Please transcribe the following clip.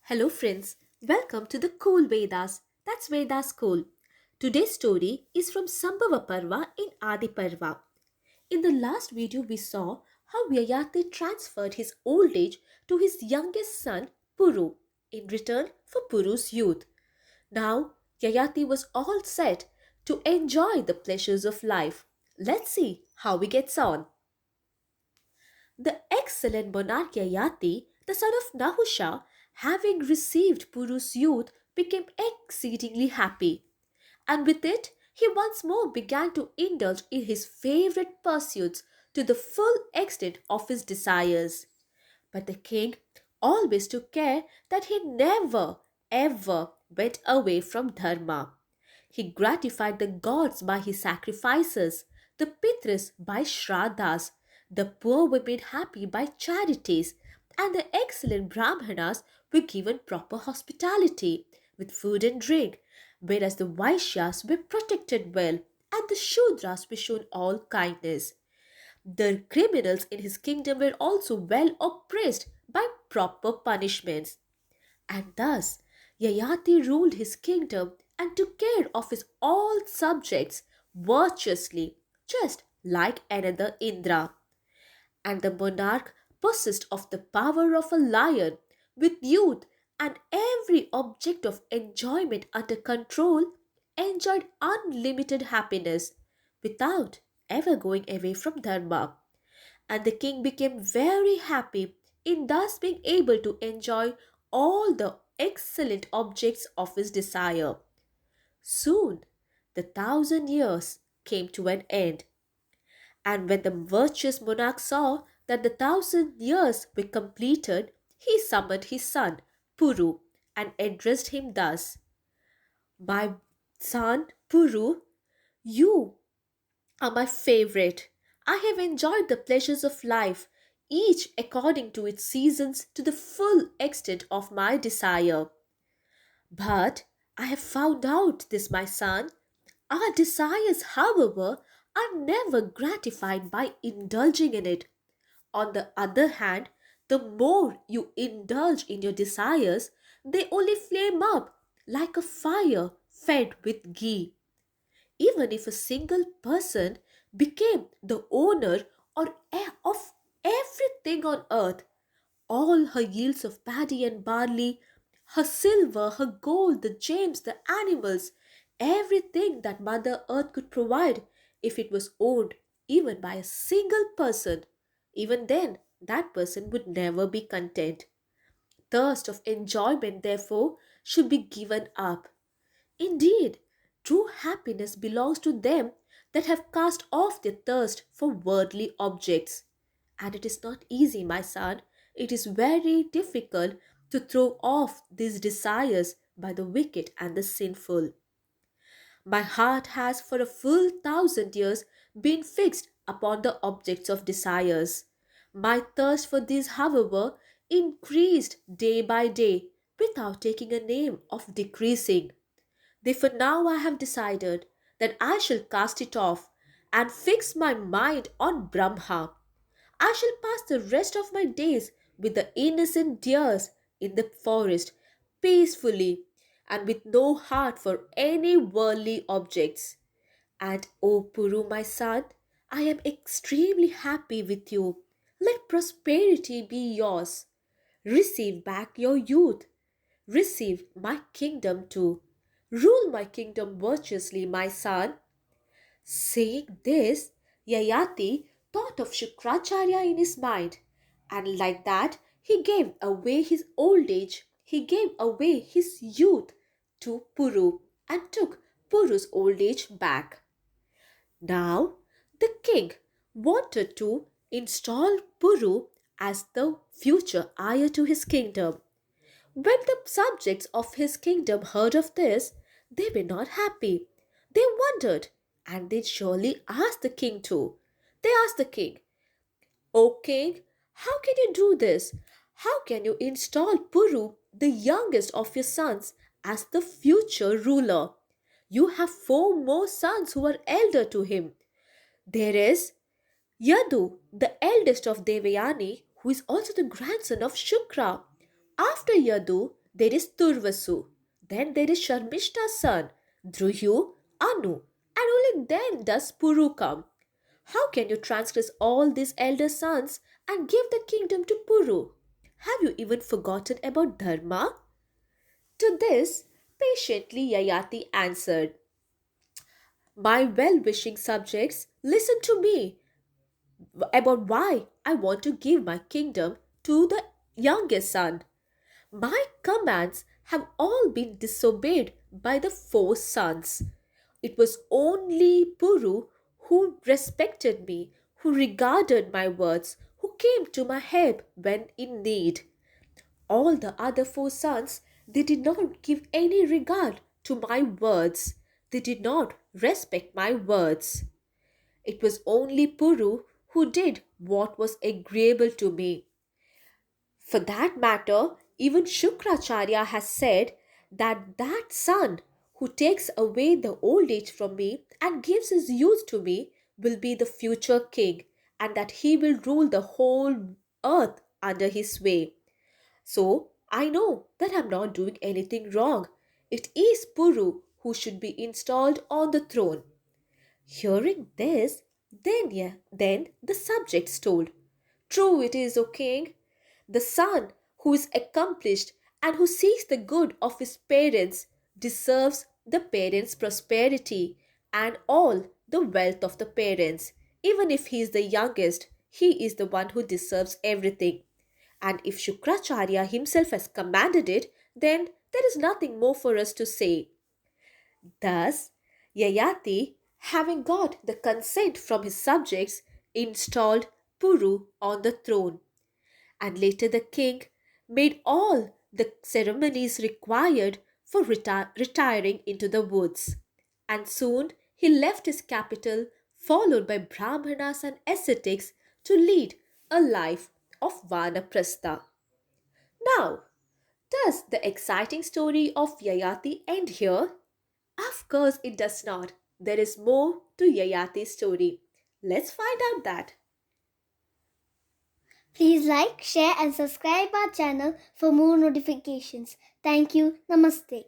Hello, friends. Welcome to the Cool Vedas. That's Vedas Cool. Today's story is from Sambhava Parva in Adi Parva. In the last video, we saw how Yayati transferred his old age to his youngest son, Puru, in return for Puru's youth. Now, Yayati was all set to enjoy the pleasures of life. Let's see how he gets on. The excellent monarch Yayati, the son of Nahusha, having received Puru's youth, became exceedingly happy, and with it he once more began to indulge in his favorite pursuits to the full extent of his desires. But the king always took care that he never, ever went away from Dharma. He gratified the gods by his sacrifices, the Pitris by Shraddhas, the poor were made happy by charities, and the excellent Brahmanas were given proper hospitality with food and drink, whereas the Vaishyas were protected well, and the Shudras were shown all kindness. The criminals in his kingdom were also well oppressed by proper punishments. And thus Yayati ruled his kingdom and took care of his all subjects virtuously, just like another Indra. And the monarch, possessed of the power of a lion, with youth and every object of enjoyment under control, enjoyed unlimited happiness without ever going away from Dharma. And the king became very happy in thus being able to enjoy all the excellent objects of his desire. Soon the 1,000 years came to an end, and when the virtuous monarch saw that the 1,000 years were completed, he summoned his son Puru and addressed him thus: My son Puru, you are my favorite. I have enjoyed the pleasures of life, each according to its seasons, to the full extent of my desire. But I have found out this, my son. Our desires, however, are never gratified by indulging in it. On the other hand, the more you indulge in your desires, they only flame up like a fire fed with ghee. Even if a single person became the owner of everything on earth, all her yields of paddy and barley, her silver, her gold, the gems, the animals, everything that Mother Earth could provide, if it was owned even by a single person, even then that person would never be content. Thirst of enjoyment, therefore, should be given up. Indeed, true happiness belongs to them that have cast off their thirst for worldly objects. And it is not easy, my son. It is very difficult to throw off these desires by the wicked and the sinful. My heart has for a full 1,000 years been fixed upon the objects of desires. My thirst for these, however, increased day by day without taking a name of decreasing. Therefore, now I have decided that I shall cast it off and fix my mind on Brahma. I shall pass the rest of my days with the innocent deers in the forest, peacefully and with no heart for any worldly objects. And O Puru, my son, I am extremely happy with you. Let prosperity be yours. Receive back your youth. Receive my kingdom too. Rule my kingdom virtuously, my son. Saying this, Yayati thought of Shukracharya in his mind, and like that he gave away his old age, he gave away his youth to Puru and took Puru's old age back. Now the king wanted to install Puru as the future heir to his kingdom. When the subjects of his kingdom heard of this, they were not happy. They wondered, and they surely asked the king too. They asked the king, O king, how can you do this? How can you install Puru, the youngest of your sons, as the future ruler? You have four more sons who are elder to him. There is Yadu, the eldest of Devayani, who is also the grandson of Shukra. After Yadu, there is Turvasu, then there is Sharmishta's son, Druhu, Anu, and only then does Puru come. How can you transgress all these elder sons and give the kingdom to Puru? Have you even forgotten about Dharma? To this, patiently Yayati answered, my well wishing subjects, listen to me about why I want to give my kingdom to the youngest son. My commands have all been disobeyed by the four sons. It was only Puru who respected me, who regarded my words, who came to my help when in need. All the other four sons, they did not give any regard to my words. They did not respect my words. It was only Puru who did what was agreeable to me. For that matter, even Shukracharya has said that that son who takes away the old age from me and gives his youth to me will be the future king, and that he will rule the whole earth under his sway. So I know that I'm not doing anything wrong. It is Puru who should be installed on the throne. Hearing this, then the subjects told, true it is, O king. The son who is accomplished and who seeks the good of his parents deserves the parents' prosperity and all the wealth of the parents. Even if he is the youngest, he is the one who deserves everything. And if Shukracharya himself has commanded it, then there is nothing more for us to say. Thus, Yayati, having got the consent from his subjects, installed Puru on the throne. And later the king made all the ceremonies required for retiring into the woods. And soon he left his capital, followed by Brahmanas and ascetics, to lead a life of Vanaprastha. Now, does the exciting story of Yayati end here? Of course, it does not. There is more to Yayati's story. Let's find out that. Please like, share and subscribe our channel for more notifications. Thank you. Namaste.